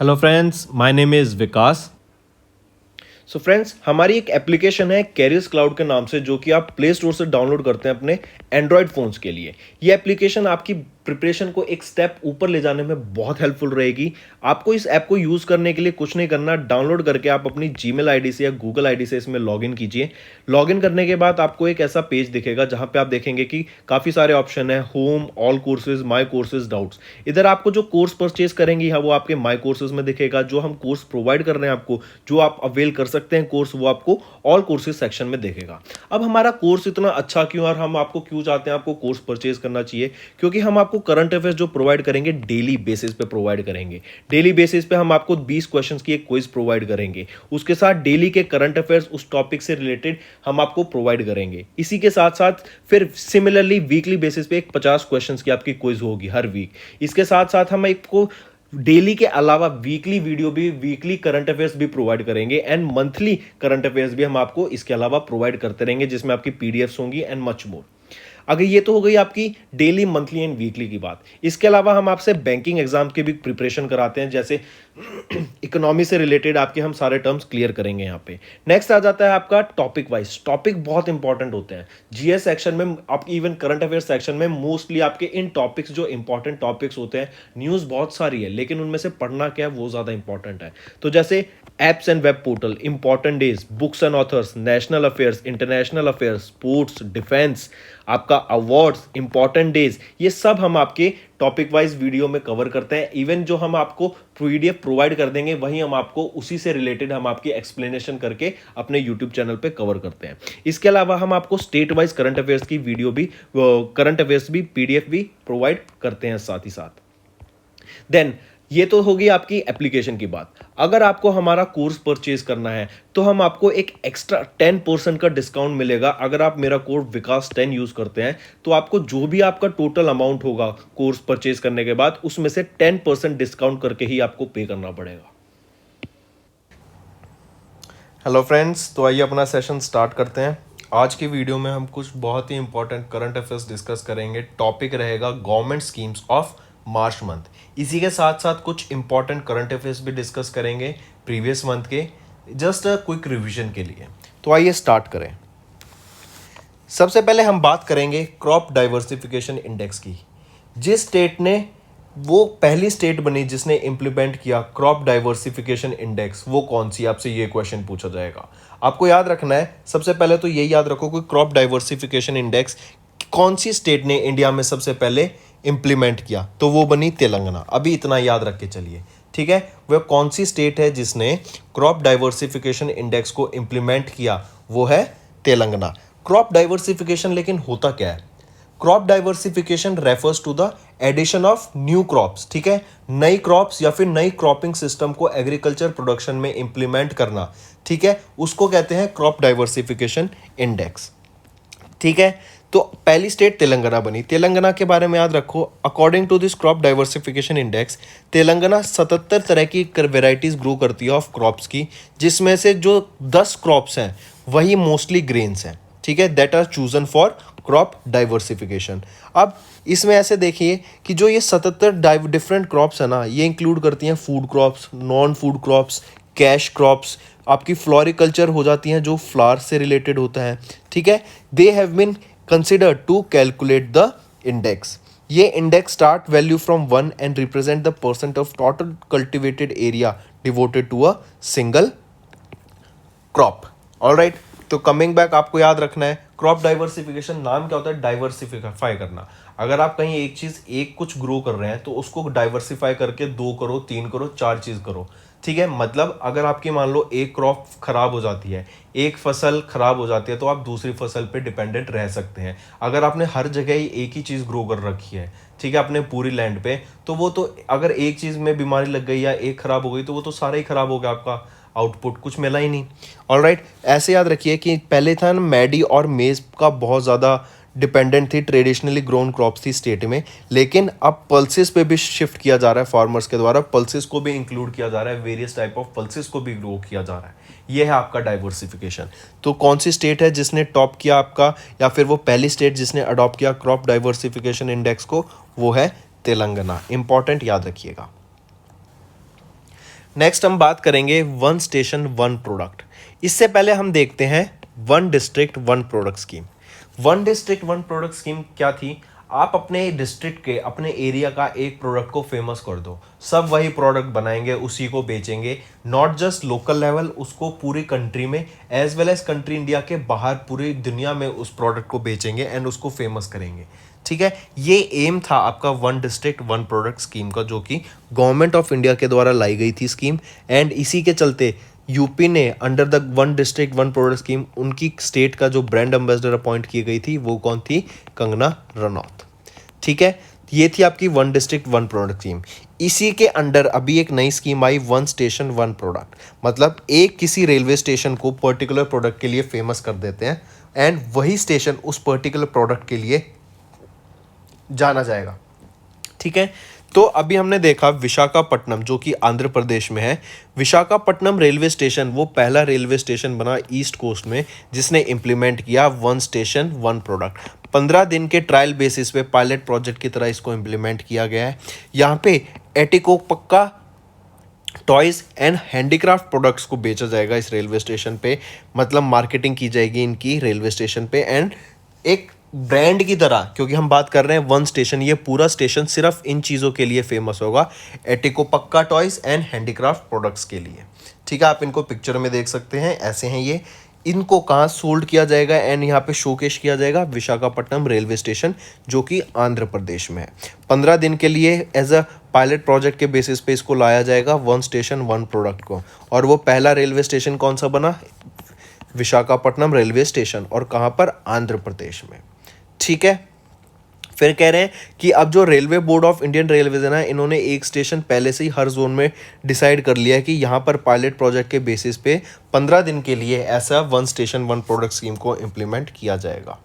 Hello friends, my name is Vikas. So friends, हमारी एक application है कैरियर्स क्लाउड के नाम से, जो कि आप प्ले स्टोर से डाउनलोड करते हैं अपने एंड्रॉयड फ़ोन्स के लिए। ये एप्लीकेशन आपकी प्रिपरेशन को एक स्टेप ऊपर ले जाने में बहुत हेल्पफुल रहेगी। आपको इस ऐप को यूज़ करने के लिए कुछ नहीं करना, डाउनलोड करके आप अपनी जीमेल आईडी से या गूगल आईडी से इसमें लॉगिन कीजिए। लॉगिन करने के बाद आपको एक ऐसा पेज दिखेगा जहां पे आप देखेंगे कि काफ़ी सारे ऑप्शन है, home, all courses, my courses, doubts. इधर आपको जो कोर्स परचेज करेंगे हाँ, वो आपके माई कोर्सेज में दिखेगा। जो हम कोर्स प्रोवाइड कर रहे हैं आपको, जो आप अवेल कर सकते हैं कोर्स, वो आपको ऑल कोर्सेज सेक्शन में दिखेगा। अब हमारा कोर्स इतना अच्छा क्यों और हम आपको क्यों चाहते हैं आपको कोर्स परचेज करना चाहिए? क्योंकि हम आपको करंट अफेयर्स जो प्रोवाइड करेंगे डेली बेसिस पे प्रोवाइड करेंगे। डेली बेसिस पे हम आपको 20 क्वेश्चंस की एक क्विज प्रोवाइड करेंगे। उसके साथ डेली के करंट अफेयर्स उस टॉपिक से रिलेटेड हम आपको प्रोवाइड करेंगे। इसी के साथ साथ फिर सिमिलरली वीकली बेसिस पे एक 50 क्वेश्चंस की आपकी क्विज होगी हर वीक। इसके साथ साथ हम एक को डेली के अलावा वीकली वीडियो भी, वीकली करंट अफेयर्स भी प्रोवाइड करेंगे एंड मंथली करंट अफेयर्स भी हम आपको इसके अलावा प्रोवाइड करते रहेंगे, जिसमें आपकी पीडीएफ्स होंगी एंड मच मोर। अगर ये तो हो गई आपकी डेली, मंथली एंड वीकली की बात। इसके अलावा हम आपसे बैंकिंग एग्जाम की भी प्रिपरेशन कराते हैं, जैसे इकोनॉमी से रिलेटेड आपके हम सारे टर्म्स क्लियर करेंगे यहाँ पे। नेक्स्ट आ जाता है आपका टॉपिक वाइज। टॉपिक बहुत इंपॉर्टेंट होते हैं जीएस सेक्शन में, आपकी इवन करंट अफेयर सेक्शन में मोस्टली आपके इन टॉपिक्स जो इंपॉर्टेंट टॉपिक्स होते हैं, न्यूज़ बहुत सारी है लेकिन उनमें से पढ़ना क्या है वो ज़्यादा इंपॉर्टेंट है। तो जैसे apps and web portal, important days, books and authors, national affairs, international affairs, sports, defence, आपका अवार्ड्स, इंपॉर्टेंट डेज, ये सब हम आपके टॉपिक वाइज वीडियो में कवर करते हैं। इवन जो हम आपको पीडीएफ प्रोवाइड कर देंगे वही हम आपको उसी से रिलेटेड हम आपकी एक्सप्लेनेशन करके अपने यूट्यूब चैनल पे कवर करते हैं। इसके अलावा हम आपको स्टेट वाइज करंट अफेयर्स की वीडियो भी, करंट अफेयर्स भी, पीडीएफ भी प्रोवाइड करते हैं साथ ही साथ। देन ये तो होगी आपकी एप्लीकेशन की बात। अगर आपको हमारा कोर्स परचेज करना है तो हम आपको एक एक्स्ट्रा 10% का डिस्काउंट मिलेगा। अगर आप मेरा कोड विकास 10 यूज करते हैं तो आपको जो भी आपका टोटल अमाउंट होगा कोर्स परचेज करने के बाद, उसमें से 10% डिस्काउंट करके ही आपको पे करना पड़ेगा। हेलो फ्रेंड्स, तो आइए अपना सेशन स्टार्ट करते हैं। आज की वीडियो में हम कुछ बहुत ही इंपॉर्टेंट करंट अफेयर्स डिस्कस करेंगे। टॉपिक रहेगा government schemes of March month. इसी के साथ साथ कुछ इंपॉर्टेंट करंट अफेयर्स भी डिस्कस करेंगे प्रीवियस मंथ के, जस्ट अ क्विक रिवीजन के लिए। तो आइए स्टार्ट करें। सबसे पहले हम बात करेंगे क्रॉप डाइवर्सिफिकेशन इंडेक्स की। जिस स्टेट ने, वो पहली स्टेट बनी जिसने इंप्लीमेंट किया क्रॉप डाइवर्सिफिकेशन इंडेक्स, वो कौन सी? आपसे ये क्वेश्चन पूछा जाएगा। आपको याद रखना है, सबसे पहले तो यही याद रखो कि क्रॉप डाइवर्सिफिकेशन इंडेक्स कौन सी स्टेट ने इंडिया में सबसे पहले इंप्लीमेंट किया, तो वो बनी तेलंगाना। अभी इतना याद रख के चलिए, ठीक है। वह कौन सी स्टेट है जिसने क्रॉप डाइवर्सिफिकेशन इंडेक्स को इंप्लीमेंट किया? वो है तेलंगाना। क्रॉप डाइवर्सिफिकेशन लेकिन होता क्या है? Crop diversification refers to the addition of new crops, ठीक है। नई क्रॉप्स या फिर नई क्रॉपिंग सिस्टम को एग्रीकल्चर प्रोडक्शन में इंप्लीमेंट करना, ठीक है, उसको कहते हैं क्रॉप डाइवर्सिफिकेशन इंडेक्स, ठीक है। तो पहली स्टेट तेलंगाना बनी। तेलंगाना के बारे में याद रखो, according to this crop diversification index, Telangana 77 तरह की वेराइटीज ग्रो करती है ऑफ क्रॉप्स की, जिसमें से जो 10 क्रॉप्स हैं वही मोस्टली ग्रेन्स हैं, ठीक है, that are chosen for crop diversification. अब इसमें ऐसे देखिए कि जो ये 77 डिफरेंट क्रॉप्स है ना, ये इंक्लूड करती हैं food crops, non food crops, cash crops, आपकी फ्लोरिकल्चर हो जाती हैं जो फ्लावर से रिलेटेड होता है, ठीक है। They have been considered to calculate the index. ये index start value from 1 and represent the percent of total cultivated area devoted to a single crop. Alright, तो कमिंग बैक, आपको याद रखना है क्रॉप डाइवर्सिफिकेशन नाम क्या होता है? डाइवर्सिफाई करना। अगर आप कहीं एक चीज, एक कुछ ग्रो कर रहे हैं तो उसको डाइवर्सिफाई करके 2 करो, 3 करो, 4 चीज करो, ठीक है। मतलब अगर आपकी मान लो एक क्रॉप खराब हो जाती है, एक फसल खराब हो जाती है, तो आप दूसरी फसल पे डिपेंडेंट रह सकते हैं। अगर आपने हर जगह ही एक ही चीज ग्रो कर रखी है, ठीक है, अपने पूरी लैंड पे, तो वो तो अगर एक चीज में बीमारी लग गई या एक खराब हो गई तो वो तो सारा ही खराब हो गया, आपका आउटपुट कुछ मिला ही नहीं। ऑलराइट, ऐसे याद रखिए कि पहले था ना, मैडी और मेज का बहुत ज़्यादा डिपेंडेंट थी, ट्रेडिशनली ग्रोन क्रॉप्स थी स्टेट में, लेकिन अब पल्सेस पे भी शिफ्ट किया जा रहा है फार्मर्स के द्वारा। पल्सेस को भी इंक्लूड किया जा रहा है, वेरियस टाइप ऑफ पल्सेस को भी ग्रो किया जा रहा है। ये है आपका डाइवर्सिफिकेशन। तो कौन सी स्टेट है जिसने टॉप किया आपका, या फिर वो पहली स्टेट जिसने अडॉप्ट किया क्रॉप डाइवर्सिफिकेशन इंडेक्स को? वो है तेलंगाना। इंपॉर्टेंट, याद रखिएगा। नेक्स्ट हम बात करेंगे वन स्टेशन वन प्रोडक्ट। इससे पहले हम देखते हैं one district one product scheme. One district one product scheme क्या थी? आप अपने डिस्ट्रिक्ट के, अपने एरिया का एक प्रोडक्ट को फेमस कर दो, सब वही प्रोडक्ट बनाएंगे, उसी को बेचेंगे, नॉट जस्ट लोकल लेवल, उसको पूरी कंट्री में as well as country India के बाहर पूरी दुनिया में उस प्रोडक्ट को बेचेंगे एंड उसको फेमस करेंगे। ठीक है, ये एम था आपका one district one product scheme का, जो कि गवर्नमेंट ऑफ इंडिया के द्वारा लाई गई थी स्कीम। एंड इसी के चलते यूपी ने under the one district one product scheme उनकी स्टेट का जो ब्रांड एम्बेसडर अपॉइंट की गई थी वो कौन थी? कंगना रनौत। ठीक है, ये थी आपकी one district one product scheme. इसी के अंडर अभी एक नई स्कीम आई, वन स्टेशन वन प्रोडक्ट। मतलब एक किसी रेलवे स्टेशन को पर्टिकुलर प्रोडक्ट के लिए फेमस कर देते हैं एंड वही स्टेशन उस पर्टिकुलर प्रोडक्ट के लिए जाना जाएगा। ठीक है, तो अभी हमने देखा विशाखापट्टनम जो कि आंध्र प्रदेश में है। विशाखापट्टनम रेलवे स्टेशन वो पहला रेलवे स्टेशन बना ईस्ट कोस्ट में जिसने इंप्लीमेंट किया वन स्टेशन वन प्रोडक्ट। 15 दिन के ट्रायल बेसिस पे पायलट प्रोजेक्ट की तरह इसको इंप्लीमेंट किया गया है। यहाँ पे एटिको पक्का टॉयज एंड हैंडीक्राफ्ट प्रोडक्ट्स को बेचा जाएगा इस रेलवे स्टेशन पे। मतलब मार्केटिंग की जाएगी इनकी रेलवे स्टेशन पे एंड एक ब्रांड की तरह, क्योंकि हम बात कर रहे हैं वन स्टेशन, ये पूरा स्टेशन सिर्फ इन चीज़ों के लिए फेमस होगा, एटिको पक्का टॉयज एंड हैंडीक्राफ्ट प्रोडक्ट्स के लिए। ठीक है, आप इनको पिक्चर में देख सकते हैं, ऐसे हैं ये। इनको कहाँ सोल्ड किया जाएगा एंड यहाँ पे शोकेश किया जाएगा? विशाखापट्टनम रेलवे स्टेशन जो कि आंध्र प्रदेश में है। 15 दिन के लिए एज अ पायलट प्रोजेक्ट के बेसिस पे इसको लाया जाएगा वन स्टेशन वन प्रोडक्ट को। और वो पहला रेलवे स्टेशन कौन सा बना? विशाखापट्टनम रेलवे स्टेशन, और कहाँ पर? आंध्र प्रदेश में। ठीक है, फिर कह रहे हैं कि अब जो railway board of Indian railways है ना, इन्होंने एक स्टेशन पहले से ही हर जोन में डिसाइड कर लिया है कि यहाँ पर पायलट प्रोजेक्ट के बेसिस पे 15 दिन के लिए ऐसा one station one product scheme को इम्प्लीमेंट किया जाएगा।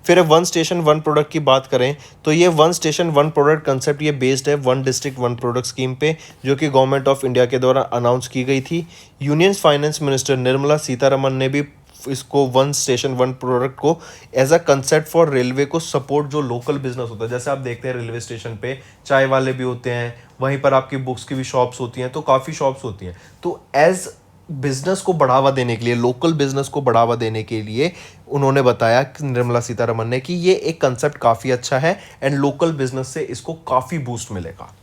फिर वन स्टेशन वन प्रोडक्ट की बात करें तो ये one station one product concept ये बेस्ड है one district one product scheme पे, जो कि गवर्नमेंट ऑफ इंडिया के द्वारा अनाउंस की गई थी। Union finance minister Nirmala Sitharaman ने भी इसको वन स्टेशन वन प्रोडक्ट को as a concept for railway को सपोर्ट, जो लोकल बिजनेस होता है, जैसे आप देखते हैं रेलवे स्टेशन पे चाय वाले भी होते हैं, वहीं पर आपकी बुक्स की भी शॉप्स होती हैं, तो काफ़ी शॉप्स होती हैं। तो एज बिजनेस को बढ़ावा देने के लिए, लोकल बिजनेस को बढ़ावा देने के लिए उन्होंने बताया निर्मला सीतारमन ने कि ये एक कंसेप्ट काफ़ी अच्छा है एंड लोकल बिजनेस से इसको काफ़ी बूस्ट मिलेगा।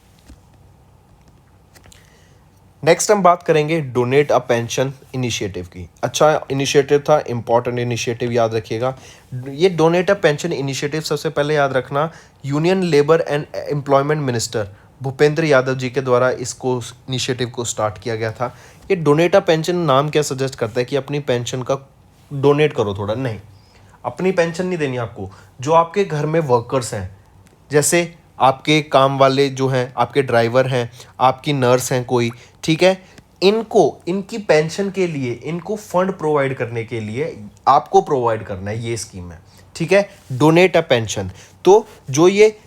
नेक्स्ट हम बात करेंगे डोनेट अ पेंशन इनिशिएटिव की। अच्छा इनिशिएटिव था, इंपॉर्टेंट इनिशिएटिव, याद रखिएगा। ये डोनेट अ पेंशन इनिशिएटिव सबसे पहले याद रखना union labour and employment minister Bhupender Yadav ji के द्वारा इसको इनिशिएटिव को स्टार्ट किया गया था। ये डोनेट अ पेंशन नाम क्या सजेस्ट करता है कि अपनी पेंशन का डोनेट करो थोड़ा, नहीं, अपनी पेंशन नहीं देनी आपको। जो आपके घर में वर्कर्स हैं, जैसे आपके काम वाले जो हैं, आपके ड्राइवर हैं, आपकी नर्स हैं कोई, ठीक है, इनको इनकी पेंशन के लिए, इनको फंड प्रोवाइड करने के लिए आपको प्रोवाइड करना है, ये स्कीम है। ठीक है, डोनेट अ पेंशन। तो जो ये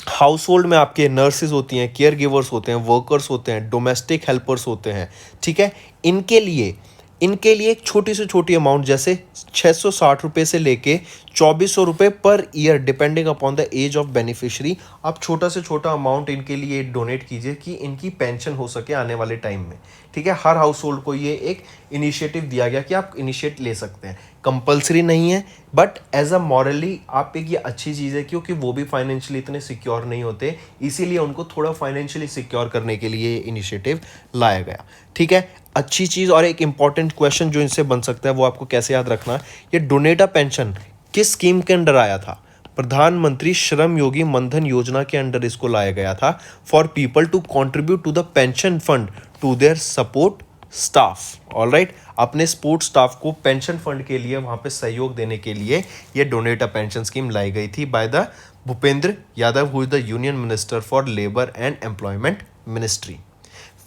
हाउस होल्ड में आपके नर्सेज होती हैं, केयर गिवर्स होते हैं, वर्कर्स होते हैं, डोमेस्टिक हेल्पर्स होते हैं, ठीक है, इनके लिए एक छोटी से छोटी अमाउंट, जैसे 660 रुपये से लेके 2400 रुपये पर year, depending upon the age of beneficiary, आप छोटा से छोटा अमाउंट इनके लिए डोनेट कीजिए कि इनकी पेंशन हो सके आने वाले टाइम में। ठीक है, हर हाउस होल्ड को ये एक इनिशिएटिव दिया गया कि आप इनिशिएट ले सकते हैं, कंपलसरी नहीं है, बट एज अ मॉरली आप एक ये अच्छी चीज़ है, क्योंकि वो भी फाइनेंशियली इतने सिक्योर नहीं होते, इसीलिए उनको थोड़ा फाइनेंशियली सिक्योर करने के लिए इनिशिएटिव लाया गया। ठीक है, अच्छी चीज़। और एक इंपॉर्टेंट क्वेश्चन जो इनसे बन सकता है वो आपको कैसे याद रखना, ये डोनेट अ पेंशन किस स्कीम के अंडर आया था? प्रधानमंत्री श्रम योगी मनधन योजना के अंडर इसको लाया गया था, for people to contribute to the pension fund to their support staff. Alright, अपने सपोर्ट स्टाफ को पेंशन फंड के लिए वहां पे सहयोग देने के लिए ये डोनेट अ पेंशन स्कीम लाई गई थी by the Bhupender Yadav, who is the union minister for labour and employment ministry.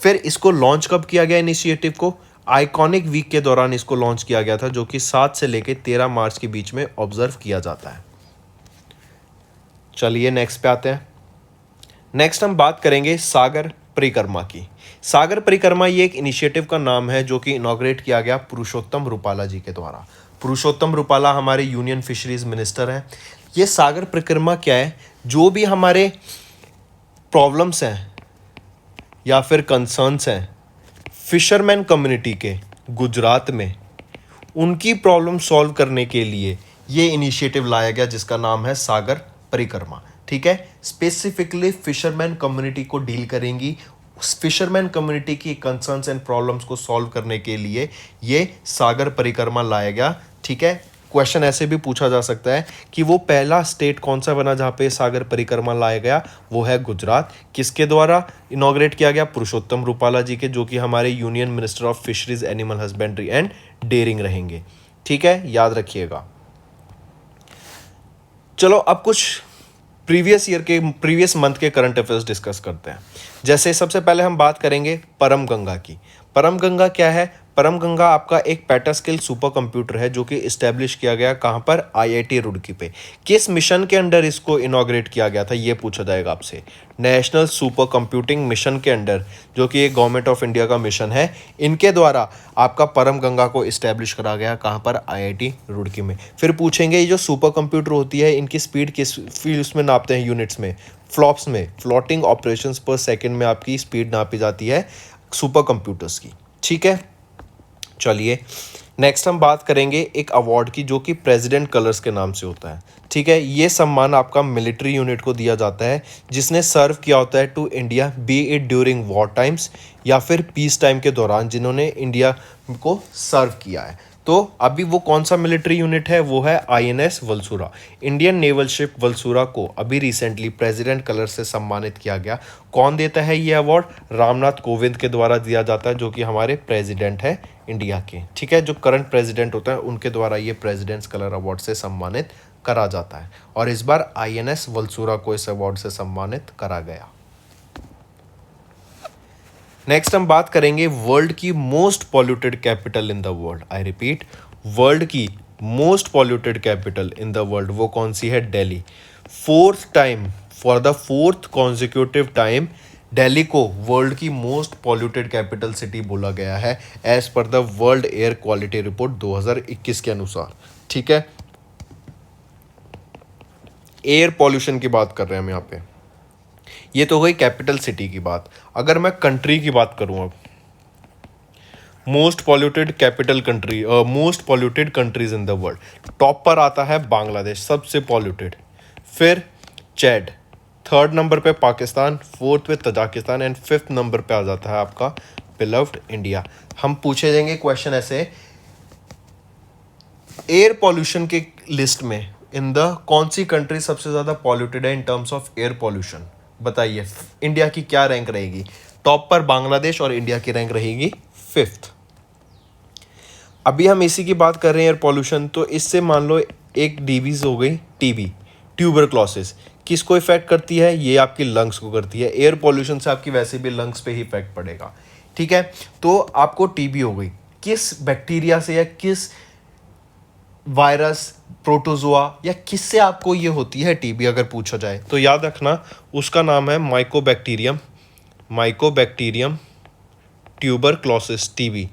फिर इसको लॉन्च कब किया गया इनिशिएटिव को? आइकॉनिक वीक के दौरान इसको लॉन्च किया गया था, जो कि 7 से लेकर 13 मार्च के बीच में ऑब्जर्व किया जाता है। चलिए नेक्स्ट पे आते हैं। नेक्स्ट हम बात करेंगे सागर परिक्रमा की। सागर परिक्रमा ये एक इनिशिएटिव का नाम है जो कि इनॉग्रेट किया गया पुरुषोत्तम रूपाला जी के द्वारा। पुरुषोत्तम रूपाला हमारे यूनियन फिशरीज मिनिस्टर हैं। ये सागर परिक्रमा क्या है? जो भी हमारे प्रॉब्लम्स हैं, या फिर कंसर्न्स हैं फिशरमैन कम्युनिटी के गुजरात में, उनकी प्रॉब्लम सॉल्व करने के लिए ये इनिशिएटिव लाया गया जिसका नाम है सागर परिक्रमा। ठीक है, स्पेसिफिकली फिशरमैन कम्युनिटी को डील करेंगी, फिशरमैन कम्युनिटी की कंसर्न्स एंड प्रॉब्लम्स को सॉल्व करने के लिए ये सागर परिक्रमा लाया गया। ठीक है, क्वेश्चन ऐसे भी पूछा जा सकता है कि वो पहला स्टेट कौन सा बना जहाँ पे सागर परिक्रमा लाया गया, वो है गुजरात। किसके द्वारा इनॉग्रेट किया गया? पुरुषोत्तम रूपाला जी के, जो कि हमारे union minister of fisheries, animal husbandry and dairying रहेंगे। ठीक है, याद रखिएगा। चलो अब कुछ प्रीवियस मंथ के करंट अफेयर्स डिस्कस करते हैं। जैसे सबसे पहले हम बात करेंगे परम गंगा की। परम गंगा क्या है? परम गंगा आपका एक पेटास्केल सुपर कंप्यूटर है जो कि इस्टेब्लिश किया गया कहाँ पर? आईआईटी रुड़की पे। किस मिशन के अंडर इसको इनॉग्रेट किया गया था, ये पूछा जाएगा आपसे। नेशनल सुपर कंप्यूटिंग मिशन के अंडर, जो कि एक गवर्नमेंट ऑफ इंडिया का मिशन है, इनके द्वारा आपका परम गंगा को इस्टेब्लिश करा गया कहाँ पर? आईआईटी रुड़की में। फिर पूछेंगे ये जो सुपर कंप्यूटर होती है इनकी स्पीड किस फील्ड्स में नापते हैं? यूनिट्स में, फ्लॉप्स में, फ्लोटिंग ऑपरेशंस पर सेकंड में आपकी स्पीड नापी जाती है सुपर कंप्यूटर्स की। ठीक है, चलिए नेक्स्ट हम बात करेंगे एक अवार्ड की जो कि प्रेसिडेंट कलर्स के नाम से होता है। ठीक है, ये सम्मान आपका मिलिट्री यूनिट को दिया जाता है जिसने सर्व किया होता है to India, be it during war times या फिर पीस टाइम के दौरान, जिन्होंने इंडिया को सर्व किया है। तो अभी वो कौन सा मिलिट्री यूनिट है? वो है आईएनएस वलसूरा। इंडियन नेवल शिप वलसूरा को अभी रिसेंटली प्रेसिडेंट कलर से सम्मानित किया गया। कौन देता है ये अवार्ड? रामनाथ कोविंद के द्वारा दिया जाता है, जो कि हमारे प्रेसिडेंट है इंडिया के। ठीक है, जो करंट प्रेसिडेंट होता है उनके द्वारा ये प्रेसिडेंट्स कलर अवार्ड से सम्मानित करा जाता है, और इस बार आईएनएस वलसूरा को इस अवार्ड से सम्मानित करा गया। नेक्स्ट हम बात करेंगे वर्ल्ड की most polluted capital in the world. I repeat, world की most polluted capital in the world वो कौन सी है? Delhi. Fourth time, for the fourth consecutive time Delhi को वर्ल्ड की मोस्ट पॉल्यूटेड कैपिटल सिटी बोला गया है as per the world air quality report 2021 के अनुसार। ठीक है, एयर पॉल्यूशन की बात कर रहे हैं हम यहाँ पे। ये तो हुई कैपिटल सिटी की बात। अगर मैं कंट्री की बात करूं, अब most polluted capital country, most polluted countries in the world, top पर आता है बांग्लादेश, सबसे पॉल्यूटेड। फिर चैड, थर्ड नंबर पे पाकिस्तान, फोर्थ पे तजाकिस्तान एंड फिफ्थ नंबर पे आ जाता है आपका बिलव्ड इंडिया। हम पूछे जाएंगे क्वेश्चन ऐसे, एयर पॉल्यूशन के लिस्ट में इन द कौन सी कंट्री सबसे ज़्यादा पॉल्यूटेड है in terms of air pollution? बताइए, इंडिया की क्या रैंक रहेगी? टॉप पर बांग्लादेश और इंडिया की रैंक रहेगी फिफ्थ। अभी हम इसी की बात कर रहे हैं एयर पॉल्यूशन, तो इससे मान लो एक डीबीज हो गई, टीबी, ट्यूबरक्लोसिस, किसको इफेक्ट करती है? ये आपकी लंग्स को करती है। एयर पॉल्यूशन से आपकी वैसे भी लंग्स पे ही इफेक्ट पड़ेगा। ठीक है, तो आपको टीबी हो गई, किस बैक्टीरिया से या किस वायरस, प्रोटोजोआ या किससे आपको ये होती है टीबी अगर पूछा जाए? तो याद रखना उसका नाम है माइकोबैक्टीरियम, माइकोबैक्टीरियम ट्यूबरक्लोसिस, टीबी।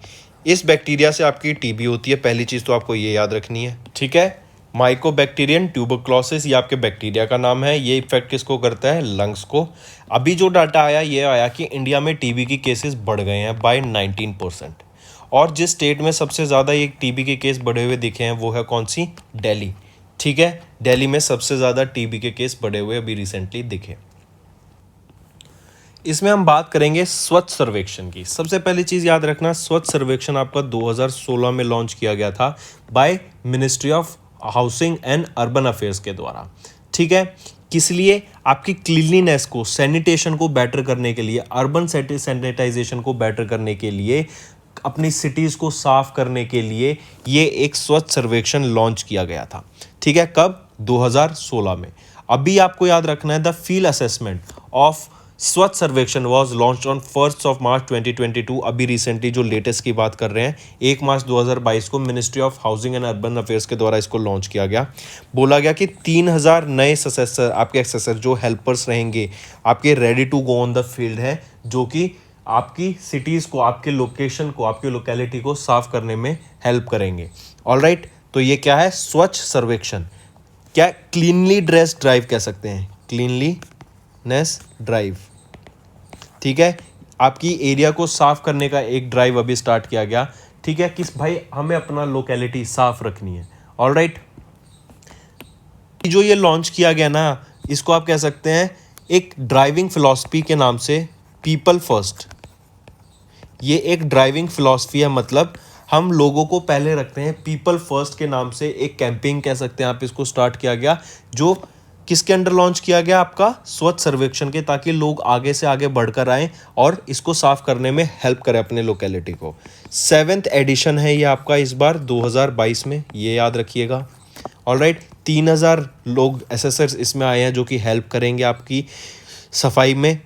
इस बैक्टीरिया से आपकी टीबी होती है, पहली चीज़ तो आपको ये याद रखनी है। ठीक है, माइकोबैक्टीरियम ट्यूबरक्लोसिस ये आपके बैक्टीरिया का नाम है। ये इफेक्ट किसको करता है? लंग्स को। अभी जो डाटा आया ये आया कि इंडिया में टीबी की केसेस बढ़ गए हैं बाय 19%, और जिस स्टेट में सबसे ज़्यादा ये टीबी के केस बढ़े हुए दिखे हैं वो है कौन सी? दिल्ली। ठीक है, दिल्ली में सबसे ज़्यादा टीबी के केस बढ़े हुए अभी रिसेंटली दिखे। इसमें हम बात करेंगे स्वच्छ सर्वेक्षण की। सबसे पहली चीज़ याद रखना, स्वच्छ सर्वेक्षण आपका 2016 में लॉन्च किया गया था by ministry of housing and urban affairs के द्वारा। ठीक है, किस लिए? आपकी क्लीनलीनेस को, सैनिटेशन को बेटर करने के लिए, अर्बन सैनिटाइजेशन को बेटर करने के लिए, अपनी सिटीज़ को साफ करने के लिए ये एक स्वच्छ सर्वेक्षण लॉन्च किया गया था। ठीक है, कब? 2016 में। अभी आपको याद रखना है द फील्ड असेसमेंट ऑफ स्वच्छ सर्वेक्षण वॉज लॉन्च ऑन 1 मार्च 2022। अभी रिसेंटली जो लेटेस्ट की बात कर रहे हैं, 1 मार्च 2022 को ministry of housing and urban affairs के द्वारा इसको लॉन्च किया गया। बोला गया कि 3000 नए ससेसर, आपके एक्सेसर जो हेल्पर्स रहेंगे, आपके ready to go on the field हैं, जो कि आपकी सिटीज़ को, आपके लोकेशन को, आपकी लोकेलिटी को साफ करने में हेल्प करेंगे। ऑलराइट, तो ये क्या है? स्वच्छ सर्वेक्षण। क्या? क्लीनली ड्रेस ड्राइव कह सकते हैं, क्लीनलीनेस ड्राइव। ठीक है, आपकी एरिया को साफ करने का एक ड्राइव अभी स्टार्ट किया गया, ठीक है, किस भाई हमें अपना लोकेलिटी साफ रखनी है। ऑलराइट, जो ये लॉन्च किया गया ना, इसको आप कह सकते हैं एक ड्राइविंग फिलॉसफी के नाम से, पीपल फर्स्ट। ये एक ड्राइविंग फिलॉसफी है, मतलब हम लोगों को पहले रखते हैं, पीपल फर्स्ट के नाम से एक कैंपेन कह सकते हैं आप इसको, स्टार्ट किया गया, जो किसके अंडर लॉन्च किया गया, आपका स्वच्छ सर्वेक्षण के, ताकि लोग आगे से आगे बढ़कर आएं और इसको साफ करने में हेल्प करें अपने लोकेलिटी को। 7th एडिशन है ये आपका इस बार 2022 में, ये याद रखिएगा। ऑलराइट, 3000 लोग एसएसआर इसमें आए हैं जो कि हेल्प करेंगे आपकी सफाई में।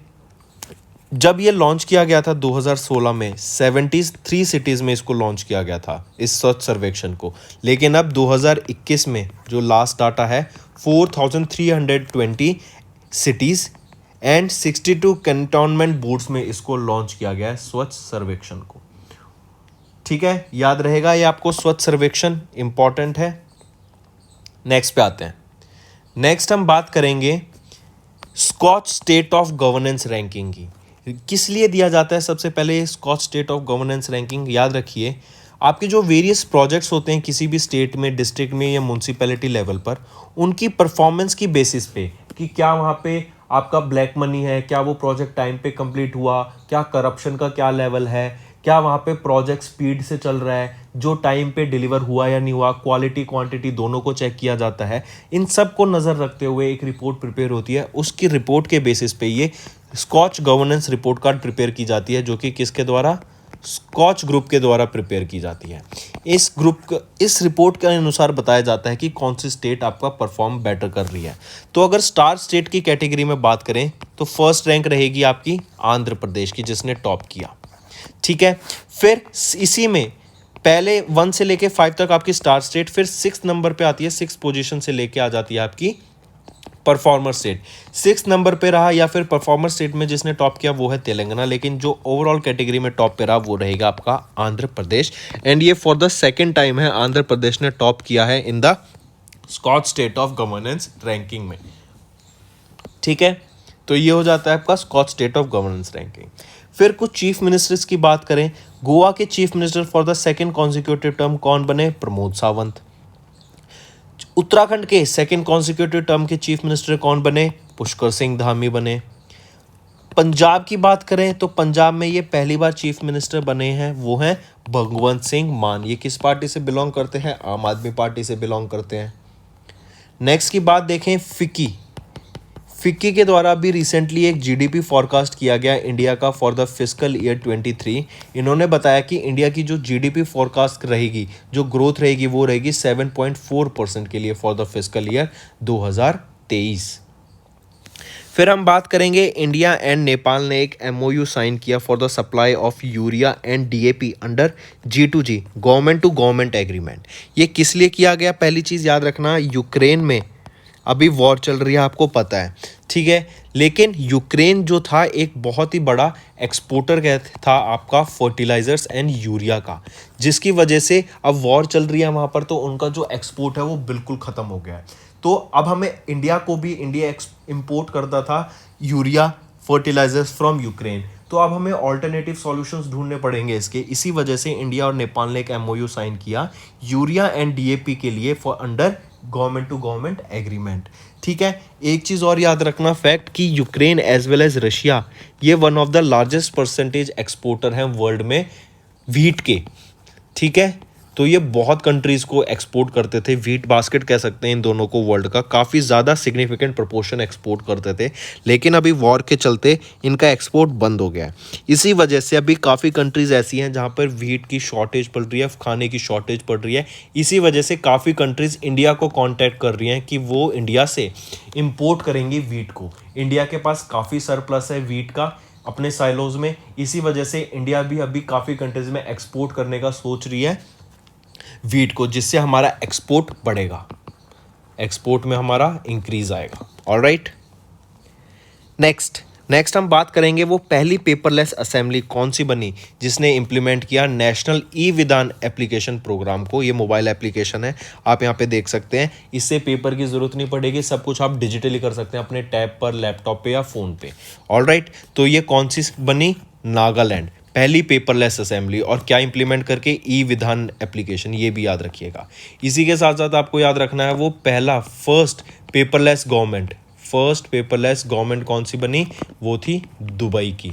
जब ये लॉन्च किया गया था 2016 में 73 सिटीज़ में इसको लॉन्च किया गया था इस स्वच्छ सर्वेक्षण को, लेकिन अब 2021 में जो लास्ट डाटा है 4320 सिटीज़ एंड 62 कैंटोनमेंट बोर्ड्स में इसको लॉन्च किया गया है स्वच्छ सर्वेक्षण को। ठीक है, याद रहेगा ये आपको, स्वच्छ सर्वेक्षण इंपॉर्टेंट है। नेक्स्ट पे आते हैं। नेक्स्ट हम बात करेंगे Skoch state of governance ranking की। किस लिए दिया जाता है सबसे पहले Skoch state of governance ranking? याद रखिए, आपके जो वेरियस प्रोजेक्ट्स होते हैं किसी भी स्टेट में, डिस्ट्रिक्ट में या म्यूनसिपैलिटी लेवल पर, उनकी परफॉर्मेंस की बेसिस पे कि क्या वहाँ पे आपका ब्लैक मनी है, क्या वो प्रोजेक्ट टाइम पे कंप्लीट हुआ, क्या करप्शन का क्या लेवल है, क्या वहाँ पे प्रोजेक्ट स्पीड से चल रहा है, जो टाइम पे डिलीवर हुआ या नहीं हुआ, क्वालिटी क्वांटिटी दोनों को चेक किया जाता है। इन सब को नज़र रखते हुए एक रिपोर्ट प्रिपेयर होती है, उसकी रिपोर्ट के बेसिस पे ये Skoch governance report card prepare की जाती है, जो कि किसके द्वारा, स्कॉच ग्रुप के द्वारा प्रिपेयर की जाती है। इस रिपोर्ट के अनुसार बताया जाता है कि कौन सी स्टेट आपका परफॉर्म बेटर कर रही है। तो अगर स्टार स्टेट की कैटेगरी में बात करें तो फर्स्ट रैंक रहेगी आपकी आंध्र प्रदेश की, जिसने टॉप किया। ठीक है, फिर इसी में पहले 1 से लेके 5 तक आपकी स्टार स्टेट, फिर 6 नंबर पे आती है, 6 पोजीशन से लेके आ जाती है आपकी परफॉर्मर स्टेट। 6 नंबर पे रहा या फिर परफॉर्मर स्टेट में जिसने टॉप किया वो है तेलंगाना, लेकिन जो ओवरऑल कैटेगरी में टॉप पे रहा वो रहेगा आपका आंध्र प्रदेश। एंड ये फॉर द सेकेंड टाइम है आंध्र प्रदेश ने टॉप किया है in the Skoch state of governance ranking में। ठीक है, तो ये हो जाता है आपका Skoch state of governance ranking. फिर कुछ चीफ मिनिस्टर्स की बात करें, गोवा के chief minister for the second consecutive term कौन बने? प्रमोद सावंत। उत्तराखंड के सेकेंड कॉन्जिक्यूटिव टर्म के चीफ मिनिस्टर कौन बने? पुष्कर सिंह धामी बने। पंजाब की बात करें तो पंजाब में ये पहली बार चीफ मिनिस्टर बने हैं, वो हैं भगवंत सिंह मान। ये किस पार्टी से बिलोंग करते हैं? आम आदमी पार्टी से बिलोंग करते हैं। नेक्स्ट की बात देखें, फिक्की के द्वारा अभी रिसेंटली एक जीडीपी फॉरकास्ट किया गया इंडिया का फॉर द फिस्कल ईयर 23। इन्होंने बताया कि इंडिया की जो जीडीपी फॉरकास्ट रहेगी, जो ग्रोथ रहेगी, वो रहेगी 7.4% के लिए फॉर द फिस्कल ईयर 2023। फिर हम बात करेंगे, इंडिया एंड नेपाल ने एक MOU साइन किया for the supply of urea and DAP under G2G government to government agreement. ये किस लिए किया गया? पहली चीज़ याद रखना, यूक्रेन में अभी वॉर चल रही है, आपको पता है, ठीक है, लेकिन यूक्रेन जो था एक बहुत ही बड़ा एक्सपोर्टर था आपका फर्टिलाइजर्स एंड यूरिया का, जिसकी वजह से अब वॉर चल रही है वहाँ पर, तो उनका जो एक्सपोर्ट है वो बिल्कुल ख़त्म हो गया है। तो अब हमें इंडिया इंपोर्ट करता था यूरिया फर्टिलाइजर्स फ्रॉम यूक्रेन, तो अब हमें ऑल्टरनेटिव सॉल्यूशंस ढूंढने पड़ेंगे इसके। इसी वजह से इंडिया और नेपाल ने एक MOU साइन किया यूरिया एंड DAP के लिए for under government to government agreement. ठीक है, एक चीज़ और याद रखना फैक्ट कि Ukraine as well as Russia ये one of the largest percentage exporter हैं वर्ल्ड में व्हीट के। ठीक है, तो ये बहुत कंट्रीज़ को एक्सपोर्ट करते थे, व्हीट बास्केट कह सकते हैं इन दोनों को, वर्ल्ड का काफ़ी ज़्यादा सिग्निफिकेंट प्रोपोर्शन एक्सपोर्ट करते थे, लेकिन अभी वॉर के चलते इनका एक्सपोर्ट बंद हो गया है। इसी वजह से अभी काफ़ी कंट्रीज़ ऐसी हैं जहाँ पर व्हीट की शॉर्टेज पड़ रही है, खाने की शॉर्टेज पड़ रही है। इसी वजह से काफ़ी कंट्रीज़ इंडिया को कॉन्टैक्ट कर रही हैं कि वो इंडिया से इम्पोर्ट करेंगी व्हीट को। इंडिया के पास काफ़ी सरप्लस है व्हीट का अपने साइलोज में, इसी वजह से इंडिया भी अभी काफ़ी कंट्रीज़ में एक्सपोर्ट करने का सोच रही है व्हीट को, जिससे हमारा एक्सपोर्ट बढ़ेगा, एक्सपोर्ट में हमारा इंक्रीज आएगा। ऑलराइट, नेक्स्ट हम बात करेंगे वो पहली पेपरलेस असेंबली कौन सी बनी जिसने इंप्लीमेंट किया नेशनल ई-विधान एप्लीकेशन प्रोग्राम को। ये मोबाइल एप्लीकेशन है, आप यहाँ पे देख सकते हैं, इससे पेपर की ज़रूरत नहीं पड़ेगी, सब कुछ आप डिजिटली कर सकते हैं अपने टैब पर, लैपटॉप पे या फ़ोन पे। ऑलराइट, तो ये कौन सी बनी? नागालैंड पहली पेपरलेस असेंबली, और क्या इंप्लीमेंट करके, ई विधान एप्लीकेशन, ये भी याद रखिएगा। इसी के साथ साथ आपको याद रखना है वो पहला फर्स्ट पेपरलेस गवर्नमेंट कौन सी बनी, वो थी दुबई की।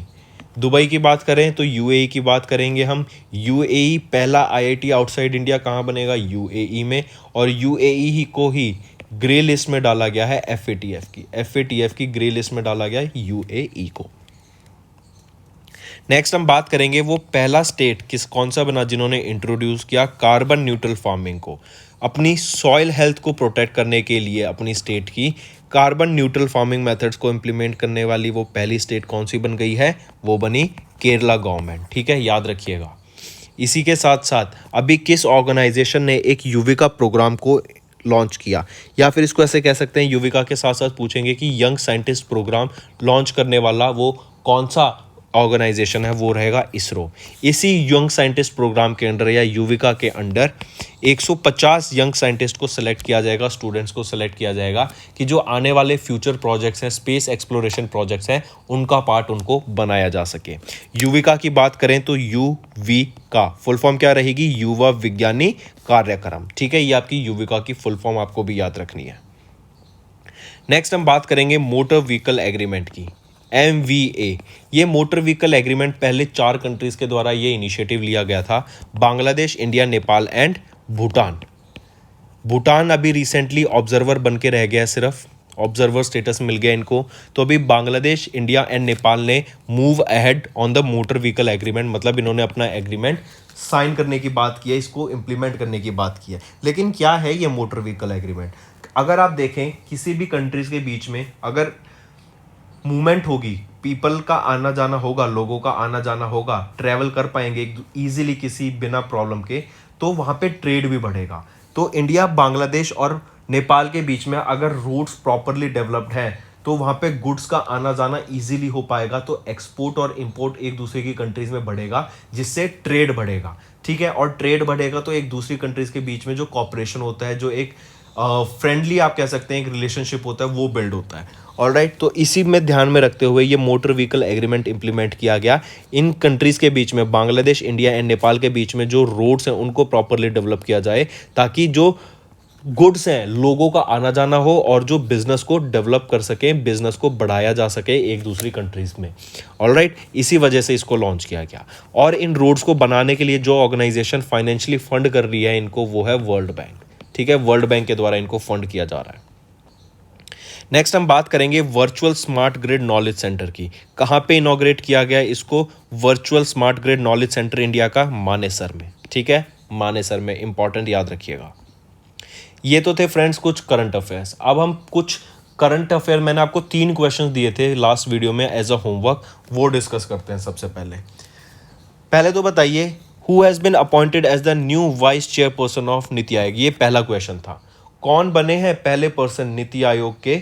दुबई की बात करें तो यूएई की बात करेंगे हम। यूएई पहला आईआईटी आउटसाइड इंडिया कहाँ बनेगा, यूएई में, और यूएई ही को ही ग्रे लिस्ट में डाला गया है एफएटीएफ की ग्रे लिस्ट में डाला गया है यूएई को। नेक्स्ट हम बात करेंगे वो पहला स्टेट कौन सा बना जिन्होंने इंट्रोड्यूस किया कार्बन न्यूट्रल फार्मिंग को। अपनी सॉइल हेल्थ को प्रोटेक्ट करने के लिए अपनी स्टेट की कार्बन न्यूट्रल फार्मिंग मेथड्स को इम्प्लीमेंट करने वाली वो पहली स्टेट कौन सी बन गई है, वो बनी केरला गवर्नमेंट। ठीक है, याद रखिएगा। इसी के साथ साथ अभी किस ऑर्गेनाइजेशन ने एक युविका प्रोग्राम को लॉन्च किया, या फिर इसको ऐसे कह सकते हैं, युविका के साथ साथ पूछेंगे कि यंग साइंटिस्ट प्रोग्राम लॉन्च करने वाला वो कौन सा ऑर्गेनाइजेशन है, वो रहेगा इसरो। इसी यंग साइंटिस्ट प्रोग्राम के अंडर या युविका के अंडर 150 यंग साइंटिस्ट को सिलेक्ट किया जाएगा, स्टूडेंट्स को सिलेक्ट किया जाएगा कि जो आने वाले फ्यूचर प्रोजेक्ट्स हैं, स्पेस एक्सप्लोरेशन प्रोजेक्ट्स हैं, उनका पार्ट उनको बनाया जा सके। युविका की बात करें तो युविका फुल फॉर्म क्या रहेगी, युवा विज्ञानी कार्यक्रम। ठीक है, ये आपकी युविका की फुल फॉर्म आपको भी याद रखनी है। नेक्स्ट हम बात करेंगे मोटर व्हीकल एग्रीमेंट की, MVA। ये मोटर व्हीकल एग्रीमेंट पहले 4 कंट्रीज़ के द्वारा ये इनिशिएटिव लिया गया था, बांग्लादेश, इंडिया, नेपाल एंड भूटान। भूटान अभी रिसेंटली ऑब्जर्वर बन के रह गया, सिर्फ ऑब्जर्वर स्टेटस मिल गया इनको। तो अभी बांग्लादेश, इंडिया एंड नेपाल ने move ahead on the motor vehicle agreement, मतलब इन्होंने अपना एग्रीमेंट साइन करने की बात की है, इसको इम्प्लीमेंट करने की बात की है। लेकिन क्या है ये मोटर व्हीकल एग्रीमेंट? अगर आप देखें किसी भी कंट्रीज़ के बीच में अगर मूवमेंट होगी, पीपल का आना जाना होगा, लोगों का आना जाना होगा, ट्रैवल कर पाएंगे इजीली किसी बिना प्रॉब्लम के, तो वहाँ पे ट्रेड भी बढ़ेगा। तो इंडिया, बांग्लादेश और नेपाल के बीच में अगर रूट्स प्रॉपरली डेवलप्ड हैं तो वहाँ पे गुड्स का आना जाना इजीली हो पाएगा, तो एक्सपोर्ट और इंपोर्ट एक दूसरे की कंट्रीज़ में बढ़ेगा, जिससे ट्रेड बढ़ेगा। ठीक है, और ट्रेड बढ़ेगा तो एक दूसरी कंट्रीज़ के बीच में जो कॉपरेशन होता है, जो एक फ्रेंडली आप कह सकते हैं एक रिलेशनशिप होता है, वो बिल्ड होता है। ऑलराइट, तो इसी में ध्यान में रखते हुए ये मोटर व्हीकल एग्रीमेंट इंप्लीमेंट किया गया इन कंट्रीज़ के बीच में, बांग्लादेश, इंडिया एंड नेपाल के बीच में जो रोड्स हैं उनको प्रॉपरली डेवलप किया जाए, ताकि जो गुड्स हैं, लोगों का आना जाना हो, और जो बिजनेस को डेवलप कर सके, बिजनेस को बढ़ाया जा सके एक दूसरी कंट्रीज़ में। ऑलराइट, इसी वजह से इसको लॉन्च किया गया। और इन रोड्स को बनाने के लिए जो ऑर्गेनाइजेशन फाइनेंशियली फंड कर रही है इनको, वो है वर्ल्ड बैंक। ठीक है, वर्ल्ड बैंक के द्वारा इनको फंड किया जा रहा है। नेक्स्ट हम बात करेंगे virtual smart grid knowledge centre की। कहाँ पे इनॉग्रेट किया गया इसको? Virtual smart grid knowledge centre India का मानेसर में। ठीक है, मानेसर में, इंपॉर्टेंट याद रखिएगा। ये तो थे फ्रेंड्स कुछ करंट अफेयर्स। अब हम कुछ करंट अफेयर, मैंने आपको 3 क्वेश्चन दिए थे लास्ट वीडियो में एज अ होमवर्क, वो डिस्कस करते हैं। सबसे पहले तो बताइए, who has been appointed as the new vice chairperson of NITI Aayog? ये पहला क्वेश्चन था। कौन बने हैं पहले पर्सन नीति आयोग के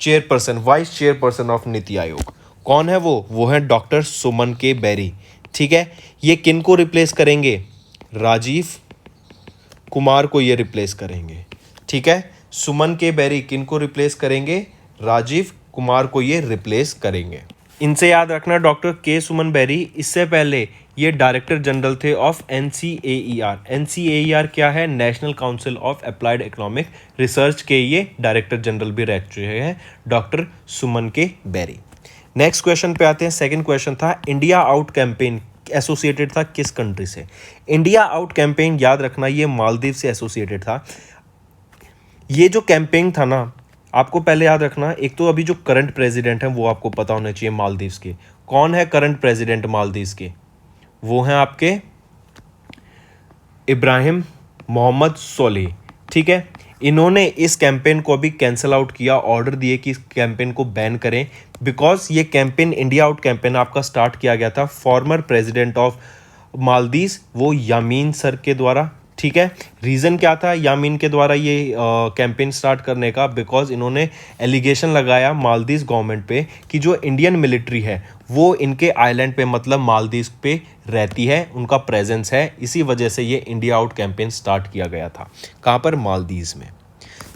chairperson, vice chairperson of NITI आयोग? कौन है वो है डॉक्टर सुमन के बेरी। ठीक है, ये किन को रिप्लेस करेंगे? राजीव कुमार को ये रिप्लेस करेंगे। ठीक है, सुमन के बेरी किन को रिप्लेस करेंगे? राजीव कुमार को ये रिप्लेस करेंगे। इनसे याद रखना, डॉक्टर के सुमन बेरी इससे पहले ये डायरेक्टर जनरल थे ऑफ NCAER। NCAER क्या है? National council of applied economic research के ये डायरेक्टर जनरल भी रह चुके हैं डॉक्टर सुमन के बेरी। नेक्स्ट क्वेश्चन पे आते हैं। सेकंड क्वेश्चन था, इंडिया आउट कैंपेन एसोसिएटेड था किस कंट्री से? इंडिया आउट कैंपेन याद रखना, ये मालदीव से एसोसिएटेड था। ये जो कैंपेन था ना, आपको पहले याद रखना, एक तो अभी जो करंट प्रेसिडेंट हैं वो आपको पता होना चाहिए मालदीव्स के। कौन है करंट प्रेसिडेंट मालदीव्स के? वो हैं आपके इब्राहिम मोहम्मद सोलिह। ठीक है, इन्होंने इस कैंपेन को अभी कैंसिल आउट किया, ऑर्डर दिए कि इस कैंपेन को बैन करें, बिकॉज ये कैंपेन, इंडिया आउट कैंपेन आपका स्टार्ट किया गया था फॉर्मर प्रेसिडेंट ऑफ मालदीव, वो यामीन सर के द्वारा। ठीक है, रीज़न क्या था यामीन के द्वारा ये कैंपेन स्टार्ट करने का? बिकॉज इन्होंने एलिगेशन लगाया मालदीव गवर्नमेंट पे कि जो इंडियन मिलिट्री है वो इनके आइलैंड पे, मतलब मालदीव पे रहती है, उनका प्रेजेंस है। इसी वजह से ये इंडिया आउट कैंपेन स्टार्ट किया गया था। कहाँ पर? मालदीव में।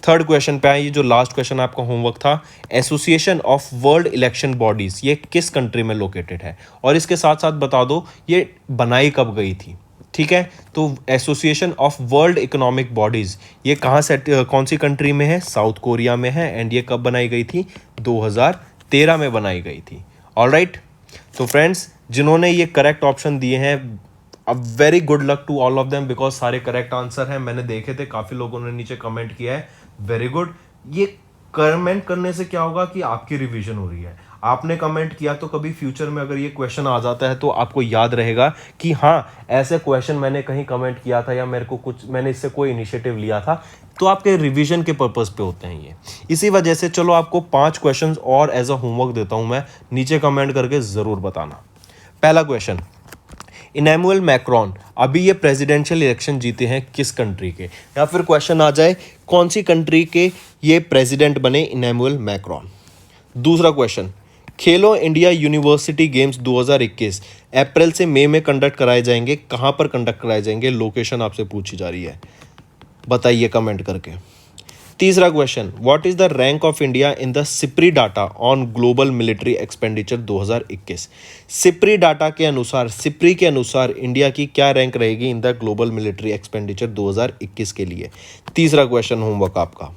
थर्ड क्वेश्चन पे आए, ये जो लास्ट क्वेश्चन आपका होमवर्क था, association of world election bodies ये किस कंट्री में लोकेटेड है, और इसके साथ साथ बता दो ये बनाई कब गई थी। ठीक है, तो association of world economic bodies ये कहाँ से, कौन सी कंट्री में है, साउथ कोरिया में है, एंड ये कब बनाई गई थी, 2013 में बनाई गई थी। ऑलराइट, तो फ्रेंड्स जिन्होंने ये करेक्ट ऑप्शन दिए हैं, अब very good luck to all of them, because सारे करेक्ट आंसर हैं, मैंने देखे थे, काफ़ी लोगों ने नीचे कमेंट किया है, वेरी गुड। ये कमेंट करने से क्या होगा कि आपकी रिवीजन हो रही है, आपने कमेंट किया तो कभी फ्यूचर में अगर ये क्वेश्चन आ जाता है तो आपको याद रहेगा कि हाँ ऐसे क्वेश्चन मैंने कहीं कमेंट किया था, या मेरे को कुछ, मैंने इससे कोई इनिशिएटिव लिया था, तो आपके रिवीजन के पर्पस पे होते हैं ये। इसी वजह से चलो आपको 5 क्वेश्चंस और एज अ होमवर्क देता हूं मैं, नीचे कमेंट करके ज़रूर बताना। पहला क्वेश्चन, इमैनुअल मैक्रोन अभी ये प्रेसिडेंशियल इलेक्शन जीते हैं किस कंट्री के, या फिर क्वेश्चन आ जाए कौन सी कंट्री के ये प्रेसिडेंट बने इमैनुअल मैक्रोन। दूसरा क्वेश्चन, खेलो इंडिया यूनिवर्सिटी गेम्स 2021 अप्रैल से मई में कंडक्ट कराए जाएंगे, कहाँ पर कंडक्ट कराए जाएंगे, लोकेशन आपसे पूछी जा रही है, बताइए कमेंट करके। तीसरा question, what is the rank of India in the SIPRI data on global military expenditure 2021। SIPRI data के अनुसार, सिप्री के अनुसार इंडिया की क्या रैंक रहेगी in the global military expenditure 2021 के लिए। तीसरा क्वेश्चन होमवर्क आपका।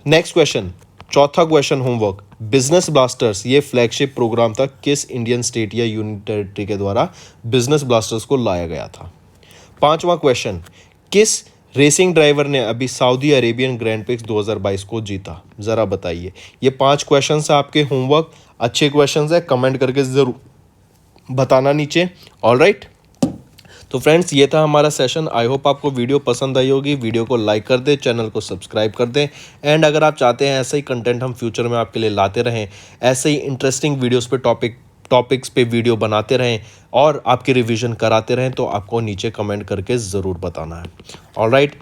नेक्स्ट क्वेश्चन, चौथा क्वेश्चन होमवर्क, बिजनेस ब्लास्टर्स ये फ्लैगशिप प्रोग्राम था, किस इंडियन स्टेट या यूनियन टेरिटरी के द्वारा बिजनेस ब्लास्टर्स को लाया गया था। पांचवा क्वेश्चन, किस रेसिंग ड्राइवर ने अभी सऊदी अरेबियन ग्रैंड प्रिक्स 2022 को जीता, ज़रा बताइए। ये 5 क्वेश्चन है आपके होमवर्क, अच्छे क्वेश्चन है, कमेंट करके ज़रूर बताना नीचे। ऑलराइट, तो फ्रेंड्स ये था हमारा सेशन, आई होप आपको वीडियो पसंद आई होगी, वीडियो को लाइक कर दें, चैनल को सब्सक्राइब कर दें, एंड अगर आप चाहते हैं ऐसा ही कंटेंट हम फ्यूचर में आपके लिए लाते रहें, ऐसे ही इंटरेस्टिंग वीडियोस पे टॉपिक्स पे वीडियो बनाते रहें और आपकी रिवीजन कराते रहें, तो आपको नीचे कमेंट करके ज़रूर बताना है। ऑलराइट,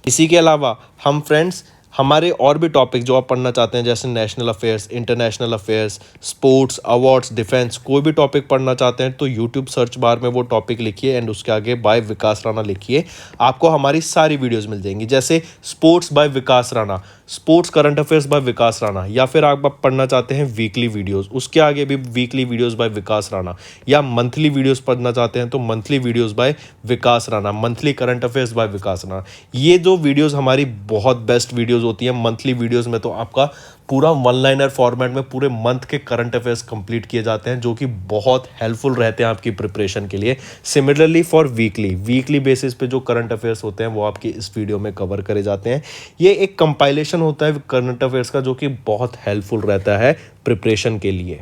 इसी के अलावा हम फ्रेंड्स हमारे और भी टॉपिक जो आप पढ़ना चाहते हैं, जैसे national affairs, international affairs, sports, awards, defence, कोई भी टॉपिक पढ़ना चाहते हैं तो यूट्यूब सर्च बार में वो टॉपिक लिखिए एंड उसके आगे बाय विकास राणा लिखिए, आपको हमारी सारी वीडियोस मिल जाएंगी। जैसे sports by Vikas Rana, sports current affairs by Vikas Rana, या फिर आप पढ़ना चाहते हैं वीकली वीडियोस, उसके आगे भी weekly videos by Vikas Rana, या मंथली वीडियोस पढ़ना चाहते हैं तो monthly videos by Vikas Rana, monthly current affairs by Vikas Rana. ये जो वीडियोस हमारी बहुत बेस्ट वीडियोस होती है। मंथली वीडियोस में तो आपका पूरा वन लाइनर फॉर्मेट में पूरे मंथ के करंट अफेयर्स कंप्लीट किए जाते हैं, जो कि बहुत हेल्पफुल रहते हैं आपकी प्रिपरेशन के लिए। सिमिलरली फॉर वीकली बेसिस पे जो करंट अफेयर्स होते हैं वो आपकी इस वीडियो में कवर करे जाते हैं। ये एक कंपाइलेशन होता है करंट अफेयर्स का, जो कि बहुत हेल्पफुल रहता है प्रिपरेशन के लिए।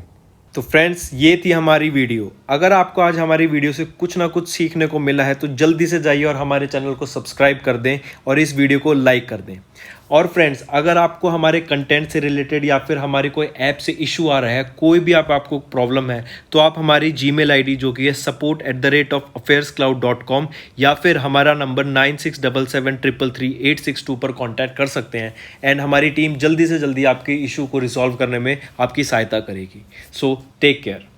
तो फ्रेंड्स ये थी हमारी वीडियो। अगर आपको आज हमारी वीडियो से कुछ ना कुछ सीखने को मिला है तो जल्दी से जाइए और हमारे चैनल को सब्सक्राइब कर दें और इस वीडियो को लाइक कर दें। और फ्रेंड्स अगर आपको हमारे कंटेंट से रिलेटेड या फिर हमारे कोई ऐप से इशू आ रहा है, कोई भी आपको प्रॉब्लम है, तो आप हमारी जीमेल आईडी जो कि है support@affairscloud.com या फिर हमारा नंबर 9677333862 पर कॉन्टैक्ट कर सकते हैं एंड हमारी टीम जल्दी से जल्दी आपके इशू को रिजॉल्व करने में आपकी सहायता करेगी। So take care.